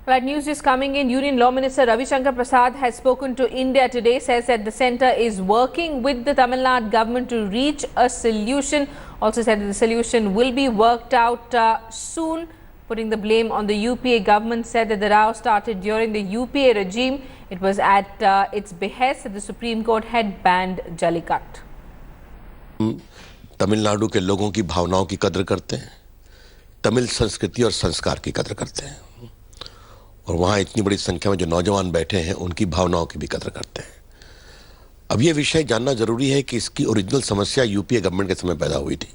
Right, news just coming in. Union Law Minister Ravi Shankar Prasad has spoken to India today, says that the centre is working with the Tamil Nadu government to reach a solution. Also said that the solution will be worked out soon, putting the blame on the UPA government. Said that the row started during the UPA regime. It was at its behest that the Supreme Court had banned Jallikat. Tamil Nadu के लोगों की भावनाओं की कदर करते हैं, तमिल संस्कृति और संस्कार की कदर करते हैं और वहाँ इतनी बड़ी संख्या में जो नौजवान बैठे हैं उनकी भावनाओं की भी कदर करते हैं। अब ये विषय जानना जरूरी है कि इसकी ओरिजिनल समस्या यूपीए गवर्नमेंट के समय पैदा हुई थी,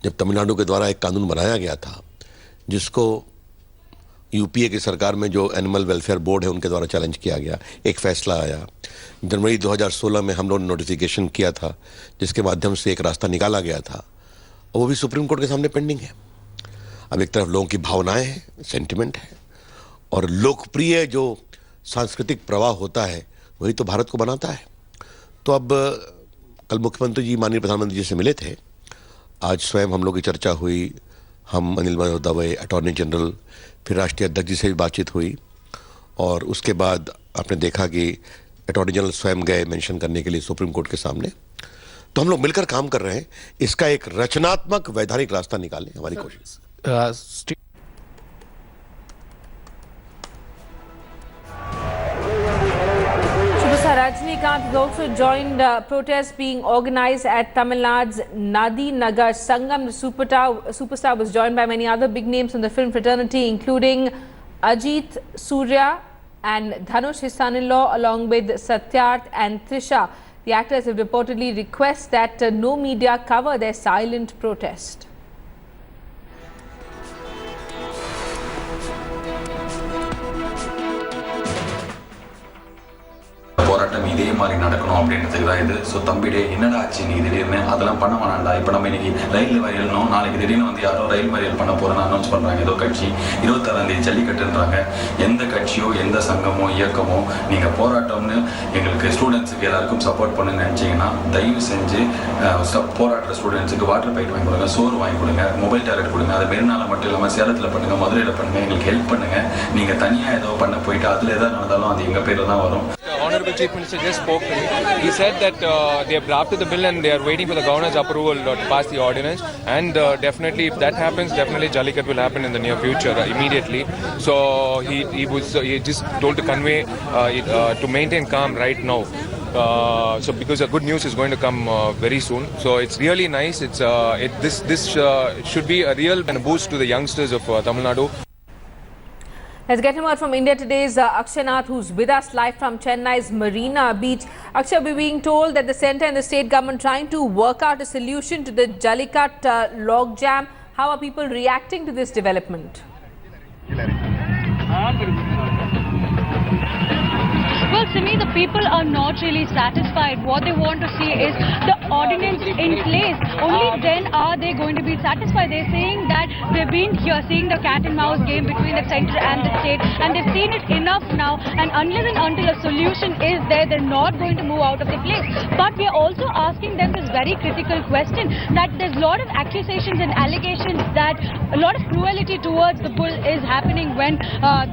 जब तमिलनाडु के द्वारा एक कानून बनाया गया था जिसको यूपीए की सरकार में जो एनिमल वेलफेयर बोर्ड है उनके द्वारा चैलेंज किया गया। एक फैसला आया जनवरी 2016 में, हम लोगों ने नोटिफिकेशन किया था जिसके माध्यम से एक रास्ता निकाला गया था और वो भी सुप्रीम कोर्ट के सामने पेंडिंग है। अब एक तरफ लोगों की भावनाएं हैं, सेंटिमेंट है, और लोकप्रिय जो सांस्कृतिक प्रवाह होता है वही तो भारत को बनाता है। तो अब कल मुख्यमंत्री जी माननीय प्रधानमंत्री जी से मिले थे, आज स्वयं हम लोग की चर्चा हुई, हम अनिल मनोहर दवे, अटॉर्नी जनरल, फिर राष्ट्रीय अध्यक्ष जी से भी बातचीत हुई और उसके बाद आपने देखा कि अटॉर्नी जनरल स्वयं गए मेंशन करने के लिए सुप्रीम कोर्ट के सामने। तो हम लोग मिलकर काम कर रहे हैं, इसका एक रचनात्मक वैधानिक रास्ता निकालें, हमारी कोशिश। Rajinikanth has also joined protests being organized at Tamil Nadu's Nadi Nagar Sangam. The superstar was joined by many other big names from the film fraternity, including Ajit Surya and Dhanush, his son-in-law, along with Satyarth and Trisha. The actors have reportedly requested that no media cover their silent protest. போராட்டம் இதே மாதிரி நடக்கணும் அப்படின்றதுக்கு தான் இது. So தம்பிடே என்னடா ஆச்சு நீ திடீர்னு அதெல்லாம் பண்ண வேணாண்டா, இப்போ நம்ம இன்னைக்கு ரயில் மறியலும் நாளைக்கு திடீர்னு வந்து யாரோ ரயில் மறியல் பண்ண போகிறேன்னு அனௌன்ஸ் பண்ணுறாங்க. ஏதோ கட்சி 26ஆம் தேதி ஜல்லிக்கட்டுன்றாங்க. எந்த கட்சியோ எந்த சங்கமோ இயக்கமோ நீங்கள் போராட்டம்னு எங்களுக்கு ஸ்டூடெண்ட்ஸுக்கு எல்லாருக்கும் சப்போர்ட் பண்ணுன்னு நினச்சிங்கன்னா தயவு செஞ்சு போராடுற ஸ்டூடெண்ட்ஸுக்கு வாட்டர் பைப் வாங்கி கொடுங்க, சோறு வாங்கி கொடுங்க, மொபைல் டேலட் கொடுங்க. அது மெரினால மட்டும் இல்லாமல் சேலத்தில் பண்ணுங்கள், மதுரையில் பண்ணுங்கள், எங்களுக்கு ஹெல்ப் பண்ணுங்கள். நீங்கள் தனியாக ஏதோ பண்ண போயிட்டு அதில் எதாவது நடந்தாலும் அது எங்கள் பேரில் தான் வரும். Honorable Chief Minister just spoke to me. He said that they have drafted the bill and they are waiting for the governor's approval to pass the ordinance. And definitely, if that happens, definitely Jallikat will happen in the near future immediately. So he just told to convey to maintain calm right now. So because the good news is going to come very soon. So it's really nice. This should be a real boost to the youngsters of Tamil Nadu. Let's get him out from India today's Akshay Nath, who's with us live from Chennai's Marina Beach. Akshay, we're being told that the centre and the state government trying to work out a solution to the Jallikat logjam. How are people reacting to this development? Well, Simi, the people are not really satisfied. What they want to see is the ordinance in place. Only then are they going to be satisfied. They're saying that they've been here seeing the cat and mouse game between the centre and the state, and they've seen it enough now. And unless and until a solution is there, they're not going to move out of the place. But we're also asking them this very critical question, that there's a lot of accusations and allegations that a lot of cruelty towards the bull is happening when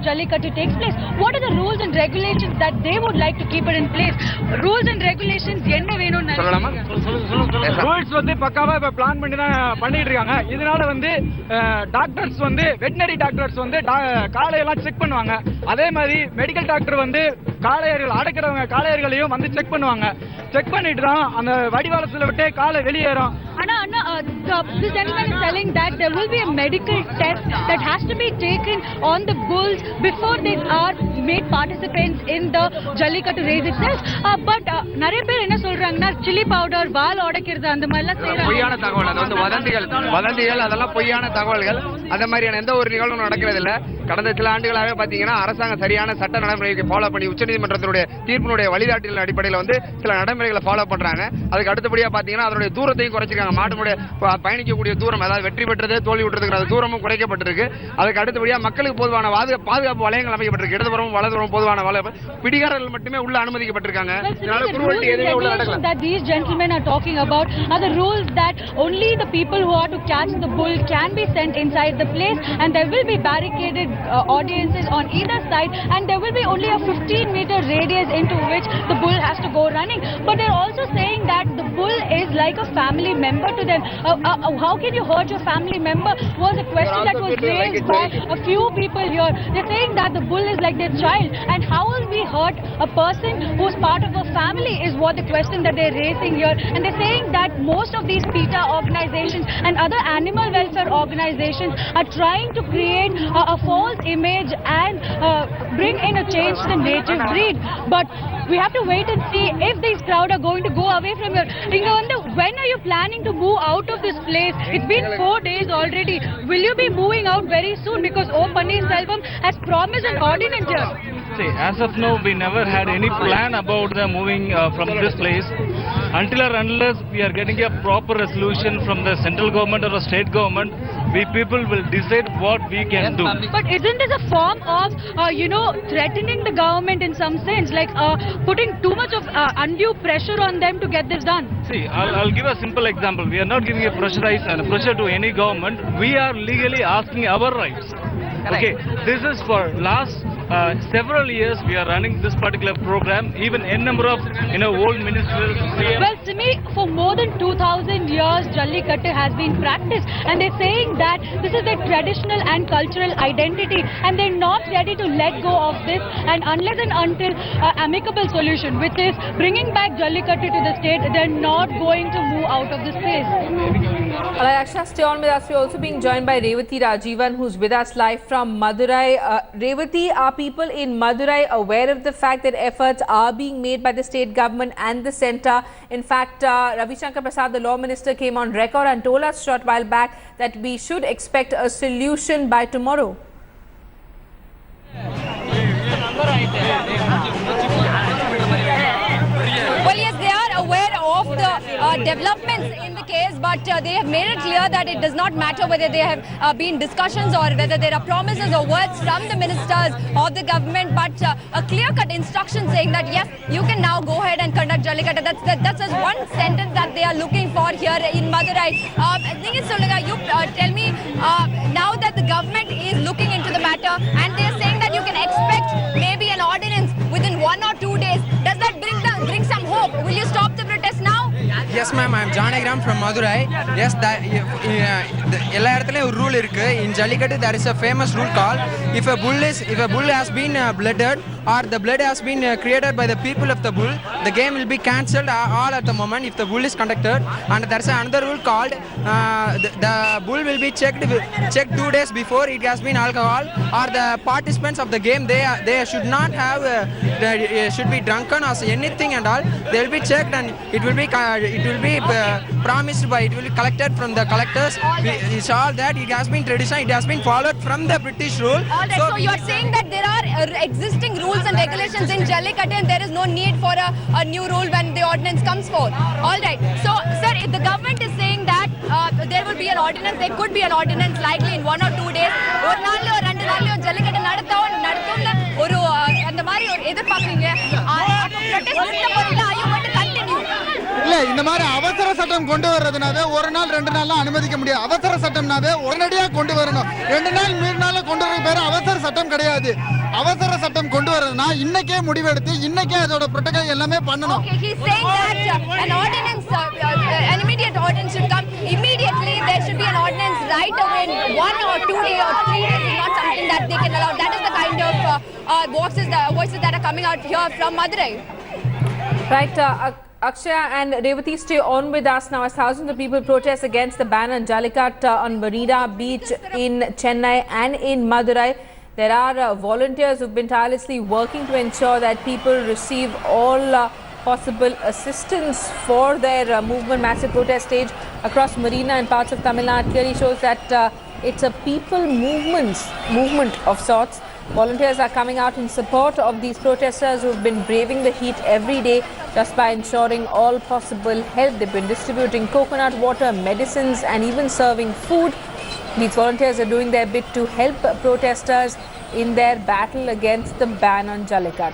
Jallikattu takes place. What are the rules and regulations that they would like to keep it in place? Rules and regulations என்ன வேணும்னு rules வந்து பக்காவா இப்ப plan பண்ணி தான் பண்ணிட்டு இருக்காங்க. இதனால வந்து டாக்டர்ஸ் வந்து வெட்டனரி டாக்டர்ஸ் வந்து காளையெல்லாம் செக் பண்ணுவாங்க. அதே மாதிரி மெடிக்கல் டாக்டர் வந்து காளையர்கள் அடக்கிறவங்க காளையர்களையும் வந்து செக் பண்ணுவாங்க. செக் பண்ணிட்டு தான் அந்த வடிவாளத்துல விட்டு காளை வெளியேறும். Anna, this gentleman is telling that there will be a medical test that has to be taken on the bulls before they are made participants in the Jallikattu race itself. But நிறைய பேர் என்ன சொல்றாங்கன்னா chilli powder வால் உடைக்கிறது அந்த மாதிரி எல்லாம் செய்யறாங்க. பொய்யான தகவல், அது வந்து வதந்திகள் அதெல்லாம் பொய்யான தகவல்கள். அந்த மாதிரியான எந்த ஒரு நிகழ்வும் நடக்கிறது இல்ல. கடந்த சில ஆண்டுகளாகவே பாத்தீங்கன்னா அரசாங்கம் சரியான சட்ட நடைமுறையை ஃபாலோ பண்ணி உச்சநீதிமன்ற உச்சநீதிமன்றத்தினுடைய தீர்ப்பினுடைய வழிகாட்டிகளின் அடிப்படையில் வந்து சில நடைமுறைகளை ஃபாலோ பண்றாங்க. அதுக்கு அடுத்தபடியா பாத்தீங்கன்னா அதனுடைய தூரத்தையும் குறைச்சிருக்காங்க. மாட்டினுடைய பயணிக்கக்கூடிய தூரம், அதாவது வெற்றி பெற்றது தோல்வி விட்டுறதுங்கிற தூரமும் குறைக்கப்பட்டிருக்கு. அதுக்கு அடுத்தபடியா மக்களுக்கு பொதுவான பாதுகாப்பு வளையங்கள் அமைக்கப்பட்டிருக்கு. இடதுபுறமும் வலதுபுறம் பொதுவான பிடிகாரர்கள் மட்டுமே உள்ள அனுமதிக்கப்பட்டிருக்காங்க. That these gentlemen are talking about are the rules that only the people who are to catch the bull can be sent inside the place, and there will be barricaded audiences on either side, and there will be only a 15-meter radius into which the bull has to go running. But they're also saying that the bull is like a family member to them. How can you hurt your family member was a question that was raised by a few people here. They're saying that the bull is like their child, and how will we hurt a person who's part of a family is what the question that they're raising here. And they're saying that most of these PETA organizations and other animal welfare organizations are trying to create a false image and bring in a change to the native breed. But we have to wait and see if these crowd are going to go away from here. When are you planning to move out of this place? It's been 4 days already. Will you be moving out very soon? Because O. Pannirselvam has promised an ordinance here. See, as of now, we never had any plan about the moving from this place. Until or unless we are getting a proper resolution from the central government or the state government, we people will decide what we can do. But isn't this a form of, threatening the government in some sense, like putting too much of undue pressure on them to get this done? See, I'll give a simple example. We are not giving a pressure to any government. We are legally asking our rights. Okay, this is for last several years we are running this particular program. Even n number of old ministers. Well, Simi, for more than 2,000 years, Jallikattu has been practiced, and they're saying that this is their traditional and cultural identity, and they're not ready to let go of this. And unless and until amicable solution, which is bringing back Jallikattu to the state, they're not going to move out of this place. Akshay, stay on with us. We're also being joined by Revathi Rajivan, who's with us live from Madurai. Revathi, are people in Madurai aware of the fact that efforts are being made by the state government and the centre? In fact, Ravi Shankar Prasad, the law minister, came on record and told us a short while back that we should expect a solution by tomorrow. Well, yes, they are aware of the developments in the case, but they have made it clear that it does not matter whether there have been discussions or whether there are promises or words from the ministers or the government, but a clear-cut instruction saying that yes, you can now go ahead and conduct Jallikattu. That's just one sentence that they are looking for here in Madurai. You tell me, now that the government is looking into the matter and they are saying that you can expect maybe an ordinance within 1 or 2 days, does that bring some hope? Will you stop the protest now? Yes, ma'am. I'm Janagram from Madurai. Yes, எல்லா இடத்துலயும் ஒரு rule இருக்கு. In Jallikattu there is a famous rule called if a bull has been blooded or the blood has been created by the people of the bull, the game will be cancelled all at the moment if the bull is conducted. And there is another rule called the bull will be checked 2 days before it has been alcohol, or the participants of the game they should not have should be drunken or anything and all. They will be checked and it will be promised by, it will be collected from the collectors. It's all that it has been tradition, it has been followed from the British rule. All right, so you are saying that there are existing rules and regulations in Jallikattu and there is no need for a new rule when the ordinance comes forth. All right, so sir, if the government is saying that there will be an ordinance, there could be an ordinance likely in 1 or 2 days, ஒரு நாள்ல ஒரு 2 நாள்ல Jallikattu நடத்தும்ல ஒரு அந்த மாதிரி ஒரு எதிர்பார்க்கறீங்க. protest நிறுத்த போறீங்க, are you going to continue? இல்ல, இந்த மாதிரி அவசர சட்டம் கொண்டு வர்றதுனாவே 1 நாள் 2 நாள்லாம் அனுமதிக்க முடியாது. அவசர சட்டம்னாவே உடனடியா கொண்டு வரணும். 2 நாள் 3 நாள்ல கொண்டு வர பேரு அவசர சட்டம் கிடையாது. அவசர சட்டம் கொண்டு வரதுனா இன்னைக்கே முடிவெடுத்து இன்னைக்கே அதோட ப்ரோட்டோகால் எல்லாமே பண்ணணும். Okay, he's saying that an ordinance, an immediate ordinance should come immediately. There should be an ordinance right away in 1 or 2 days or 3 days. Is not something that they can allow. That is the kind of voices that are coming out here from Madurai. Right, Akshay and Revathi, stay on with us now as thousands of people protest against the ban on Jallikattu on Marina Beach in Chennai and in Madurai. There are volunteers who've been tirelessly working to ensure that people receive all possible assistance for their movement. Massive protest stage across Marina and parts of Tamil Nadu clearly shows that it's a people movement of sorts. Volunteers are coming out in support of these protesters who've been braving the heat every day just by ensuring all possible help. They've been distributing coconut water, medicines and even serving food. These volunteers are doing their bit to help protesters in their battle against the ban on Jallikat.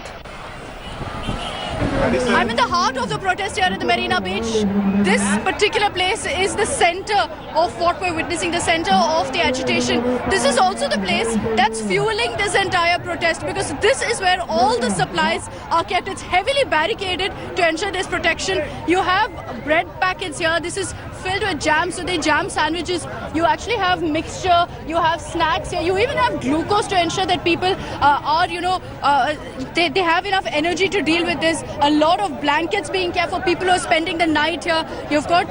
I'm in the heart of the protest here at the Marina Beach. This particular place is the center of what we're witnessing, the center of the agitation. This is also the place that's fueling this entire protest, because this is where all the supplies are kept. It's heavily barricaded to ensure there's protection. You have bread packets here. This is filled with jam, so they jam sandwiches. You actually have mixture, you have snacks here. You even have glucose to ensure that people they have enough energy to deal with this. A lot of blankets being kept for people who are spending the night here. You've got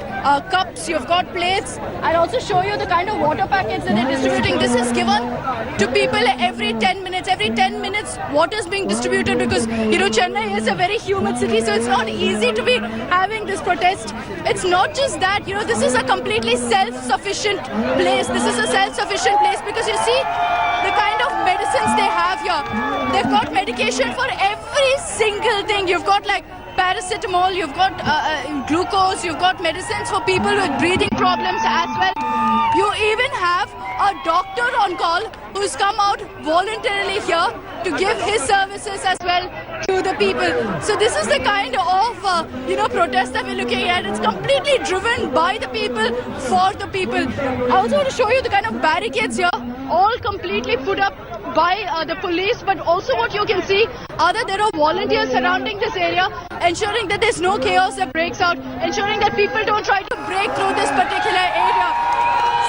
cups, you've got plates. I'll also show you the kind of water packets that they're distributing. This is given to people every 10 minutes. Every 10 minutes, water is being distributed because, Chennai is a very humid city, so it's not easy to be having this protest. It's not just that, this is a completely self-sufficient place. This is a self-sufficient place because you see the kind of medicines they have here. They've got medication for every single thing. You've got like paracetamol, you've got glucose, you've got medicines for people with breathing problems as well. You even have a doctor on call who's come out voluntarily here to give his services as well to the people. So this is the kind of protest that we're looking at. It's completely driven by the people, for the people. I also want to show you the kind of barricades here, all completely put up by the police, but also what you can see are that there are volunteers surrounding this area, ensuring that there's no chaos that breaks out, ensuring that people don't try to break through this particular area.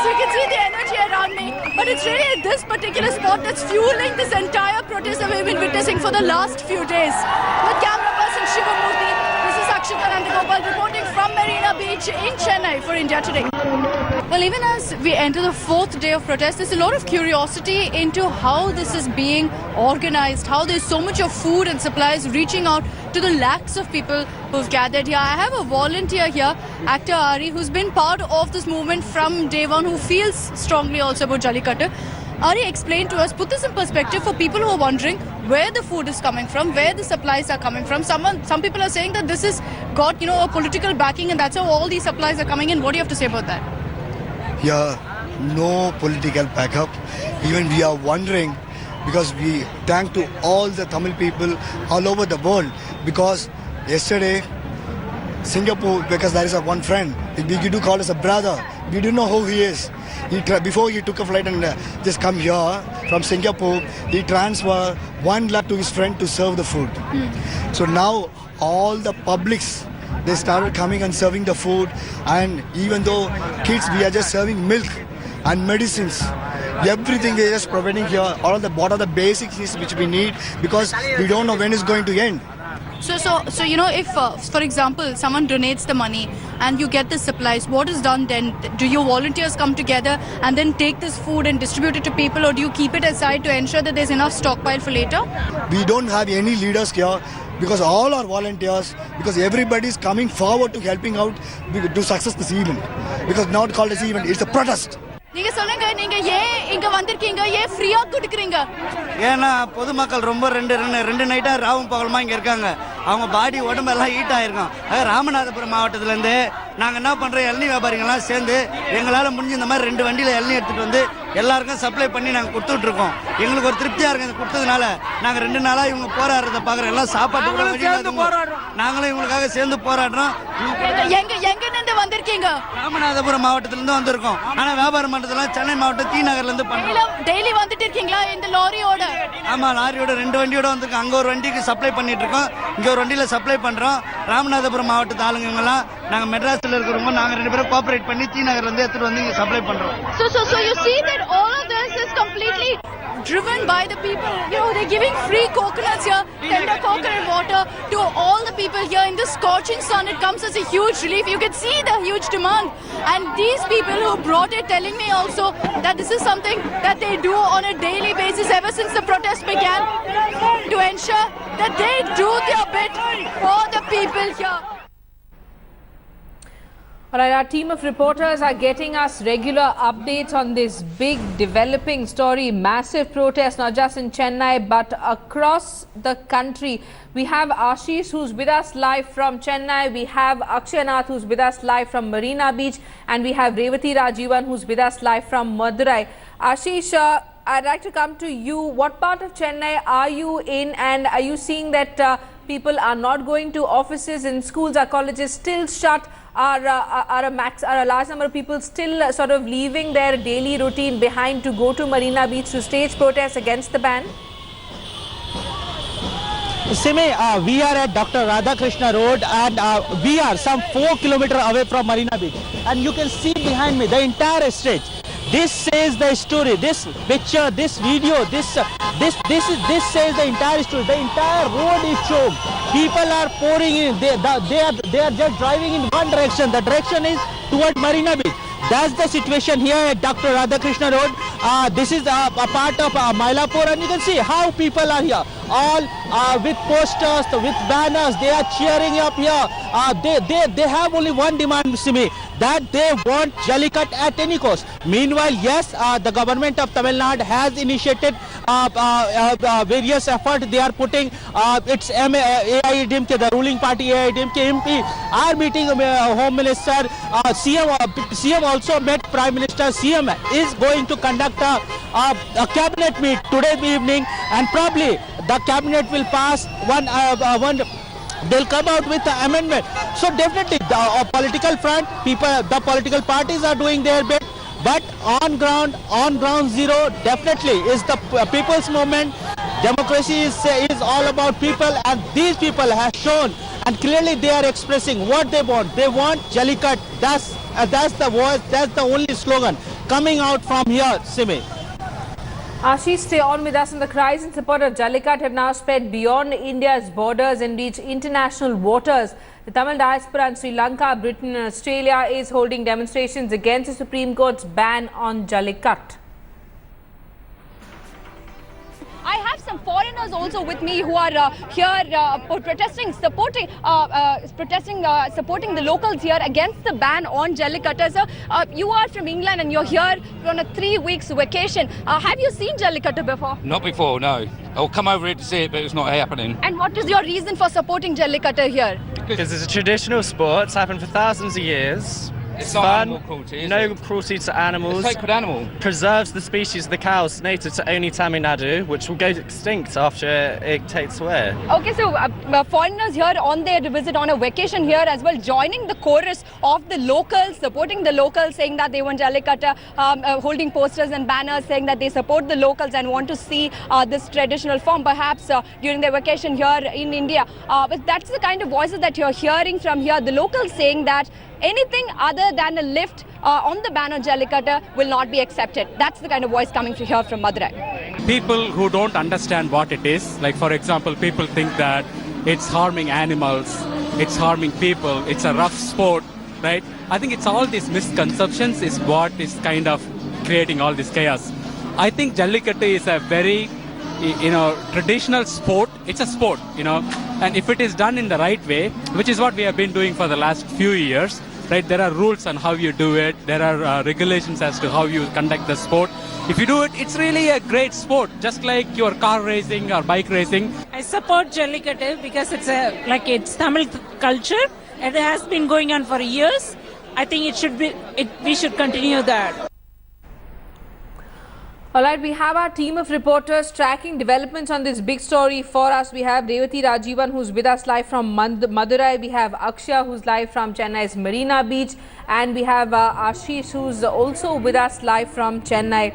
So you can see the energy around me, but it's really this particular spot that's fueling this entire protest that we've been witnessing for the last few days. With camera person Shivamurthy, this is Akshita Nandagopal reporting from Marina Beach in Chennai for India Today. Well, even as we enter the fourth day of protest, there's a lot of curiosity into how this is being organized, how there's so much of food and supplies reaching out to the lakhs of people who've gathered here. I have a volunteer here, actor Ari, who's been part of this movement from day one, who feels strongly also about Jallikattu. Ari, explain to us, put this in perspective for people who are wondering where the food is coming from, where the supplies are coming from. Some people are saying that this has got, a political backing and that's how all these supplies are coming in. What do you have to say about that? Yeah, no political backup. Even we are wondering, because we thank to all the Tamil people all over the world, because yesterday Singapore, because there is one friend, we do call us a brother. We don't know who he is. Before he took a flight and just come here from Singapore, he transferred 1 lakh to his friend to serve the food. So now all the publics, they started coming and serving the food, and even though kids, we are just serving milk and medicines. Everything they are just providing here, what are the basics which we need, because we don't know when it's going to end. So if, for example, someone donates the money and you get the supplies, what is done then? Do your volunteers come together and then take this food and distribute it to people, or do you keep it aside to ensure that there's enough stockpile for later? We don't have any leaders here, because all are volunteers, because everybody is coming forward to helping out to success this event. Because not called as event, it's a protest. நீங்க சொல்லுங்க, நீங்க ஏன் இங்க வந்திருக்கீங்க, ஏன் ஃப்ரீயா குடிக்கிறீங்க? ஏன்னா பொதுமக்கள் ரொம்ப ரெண்டு நைட்டா ராவும் பகலுமா இங்க இருக்காங்க. அவங்க பாடி உடம்பெல்லாம் ஹீட் ஆயிருக்கும். ராமநாதபுரம் மாவட்டத்திலேருந்து நாங்கள் என்ன பண்ணுறோம், இளநீ வியாபாரிகள்லாம் சேர்ந்து எங்களால் முடிஞ்ச இந்த மாதிரி 2 வண்டியில் இளநீ எடுத்துகிட்டு வந்து எல்லாருக்கும் சப்ளை பண்ணி நாங்கள் கொடுத்துட்ருக்கோம். எங்களுக்கு ஒரு திருப்தியாக இருக்குது கொடுத்ததுனால. நாங்கள் 2 நாளாக இவங்க போராடுறத பார்க்குறோம். எல்லாம் சாப்பாட்டு நாங்களும் இவங்களுக்காக சேர்ந்து போராடுறோம். எங்கிருந்து வந்திருக்கீங்க? ராமநாதபுரம் மாவட்டத்திலேருந்து வந்திருக்கோம். ஆனால் வியாபார மண்டலத்தில் சென்னை மாவட்டம் டி நகர்லேருந்து பண்ணுறோம். டெய்லி வந்துட்டு இருக்கீங்களா இந்த லாரியோட? ஆமாம், லாரியோட 2 வண்டியோட வந்திருக்கோம். அங்கே ஒரு வண்டிக்கு சப்ளை பண்ணிட்டு இருக்கோம், இங்கே ஒரு வண்டியில் சப்ளை பண்ணுறோம். ராமநாதபுரம் மாவட்டத்து ஆளுங்கெல்லாம் நாங்கள் மெட்ராஸில் இருக்கிறவங்க நாங்கள் 2 பேரும் கோஆபரேட் பண்ணி டி நகர்லேருந்து எடுத்துகிட்டு வந்து இங்கே சப்ளை பண்ணுறோம். So you see that all of this is completely driven by the people. They're giving free coconuts here, tender coconut water to all the people here in the scorching sun. It comes as a huge relief. You can see the huge demand. And these people who brought it telling me also that this is something that they do on a daily basis ever since the protest began, to ensure that they do their bit for the people here. All right, our team of reporters are getting us regular updates on this big developing story, massive protest, not just in Chennai, but across the country. We have Ashish, who's with us live from Chennai. We have Akshay Nath, who's with us live from Marina Beach. And we have Revathi Rajivan, who's with us live from Madurai. Ashish, I'd like to come to you. What part of Chennai are you in? And are you seeing that people are not going to offices and schools? Are colleges still shut? Are a large number of people still sort of leaving their daily routine behind to go to Marina Beach to stage protests against the ban? Simi, we are at Dr. Radhakrishna Road and we are some 4 kilometers away from Marina Beach. And you can see behind me the entire stretch. This says the story. This picture, this video, this says the entire story. The entire road is choked. People are pouring in. They are just driving in one direction. The direction is toward Marina Beach. That's the situation here at Dr. Radhakrishna Road. This is a part of Mylapore, and you can see how people are here. All with posters, with banners. They are cheering up here. They have only one demand, Simi, that they want Jallicut at any cost. Meanwhile, yes, the government of Tamil Nadu has initiated various efforts. They are putting its AIADMK, the ruling party AIADMK MP, are meeting Home Minister. CM also met Prime Minister. CM is going to conduct a cabinet meet today evening, and probably the cabinet will pass one. They'll come out with the amendment. So definitely the political front, the political parties are doing their bit. But on ground zero, definitely is the people's movement. Democracy is all about people, and these people have shown, and clearly they are expressing what they want. They want Jallicut. That's the voice. That's the only slogan coming out from here, Simi. Ashish, stay on with us. And the cries in support of Jallicut have now spread beyond India's borders and reached international waters. The Tamil diaspora in Sri Lanka, Britain and Australia is holding demonstrations against the Supreme Court's ban on Jallicut. I have some foreigners also with me who are here protesting, supporting the locals here against the ban on Jallicut. So, you are from England and you're here on a 3 weeks vacation. Have you seen Jallicut before? Not before, no. I'll come over here to see it, but it's not happening. And what is your reason for supporting Jallicut here? Because it's a traditional sport. It's happened for thousands of years. It's fun. not animal cruelty, No cruelty to animals. It's a sacred animal. Preserves the species of the cows native to only Tamil Nadu, which will go extinct after it takes away. Okay, so foreigners here on their visit on a vacation here as well, joining the chorus of the locals, supporting the locals, saying that they want Jallicut, holding posters and banners saying that they support the locals and want to see this traditional form perhaps during their vacation here in India. But that's the kind of voices that you're hearing from here. The locals saying that anything other than a lift on the ban on Jallicut will not be accepted. That's the kind of voice coming from here from Madurai. People who don't understand what it is, like for example, people think that it's harming animals, it's harming people, it's a rough sport, right? I think it's all these misconceptions is what is kind of creating all this chaos. I think Jallicut is a very, traditional sport. It's a sport, and if it is done in the right way, which is what we have been doing for the last few years, right? There are rules on how you do it. There are regulations as to how you conduct the sport. If you do it, it's really a great sport, just like your car racing or bike racing. I support Jallicut because it's Tamil culture. It has been going on for years. I think we should continue that. All right, we have our team of reporters tracking developments on this big story for us. We have Revathi Rajivan, who's with us live from Madurai. We have Akshay, who's live from Chennai's Marina Beach. And we have Ashish, who's also with us live from Chennai.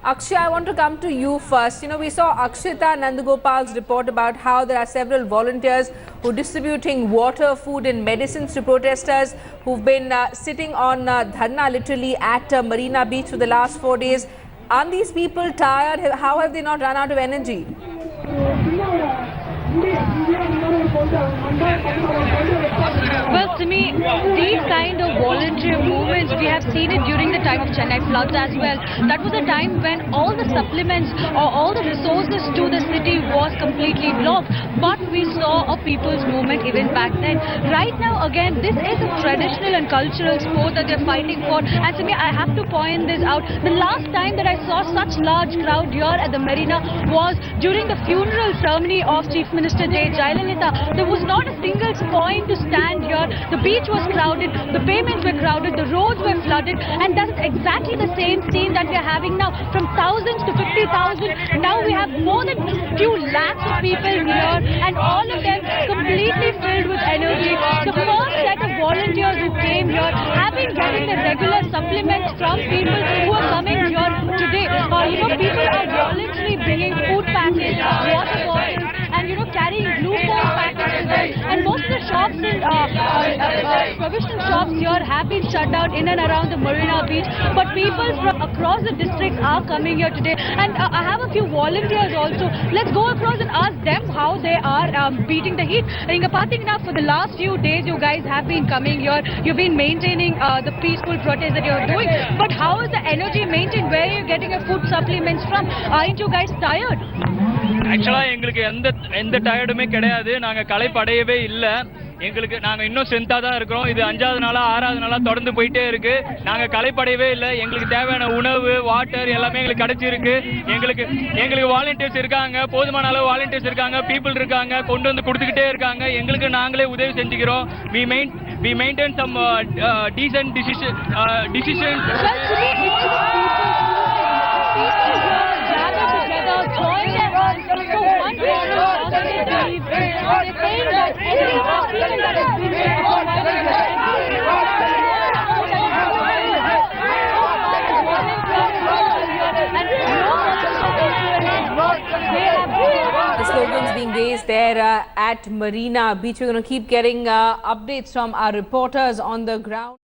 Akshay, I want to come to you first. We saw Akshita Nandagopal's report about how there are several volunteers who are distributing water, food and medicines to protesters who've been sitting on dharna literally at Marina Beach for the last 4 days. Aren't these people tired? How have they not run out of energy? Well, Simi, these kind of volunteer movements, we have seen it during the time of Chennai floods as well. That was a time when all the supplements or all the resources to the city was completely blocked. But we saw a people's movement even back then. Right now, again, this is a traditional and cultural sport that they're fighting for. And Simi, I have to point this out. The last time that I saw such large crowd here at the Marina was during the funeral ceremony of Chief Minister J. Jayalalitha. There was not a single point to stand here. The beach was crowded, the pavements were crowded, the roads were flooded, and that is exactly the same scene that we are having now. From thousands to 50,000, now we have more than few lakhs of people here, and all of them completely filled with energy. The first set of volunteers who came here have been getting the regular supplements from people who are coming here today. People are voluntarily bringing food packets, water bottles, and carrying glucose packets. And most of the shops and provisional shops here have been shut down in and around the Marina Beach. But people from across the districts are coming here today. And I have a few volunteers also. Let's go across and ask them how they are beating the heat. For the last few days, you guys have been coming here. You've been maintaining the peaceful protest that you're doing. But how is the energy maintained? Where are you getting your food supplements from? Aren't you guys tired? ஆக்சுவலாக எங்களுக்கு எந்த டயர்டுமே கிடையாது. நாங்கள் களைப்படையவே இல்லை. எங்களுக்கு நாங்கள் இன்னும் ஸ்ட்ரென்த்தாக தான் இருக்கிறோம். இது 5வது நாளா 6வது நாளா தொடர்ந்து போயிட்டே இருக்கு. நாங்கள் களைப்படையவே இல்லை. எங்களுக்கு தேவையான உணவு, வாட்டர் எல்லாமே எங்களுக்கு கிடைச்சிருக்கு. எங்களுக்கு வாலண்டியர்ஸ் இருக்காங்க, போதுமான அளவு வாலண்டியர்ஸ் இருக்காங்க, பீப்புள் இருக்காங்க, கொண்டு வந்து கொடுத்துக்கிட்டே இருக்காங்க. எங்களுக்கு நாங்களே உதவி செஞ்சுக்கிறோம். we maintain some decent decisions. The slogans being raised there at Marina Beach. We're going to keep getting updates from our reporters on the ground.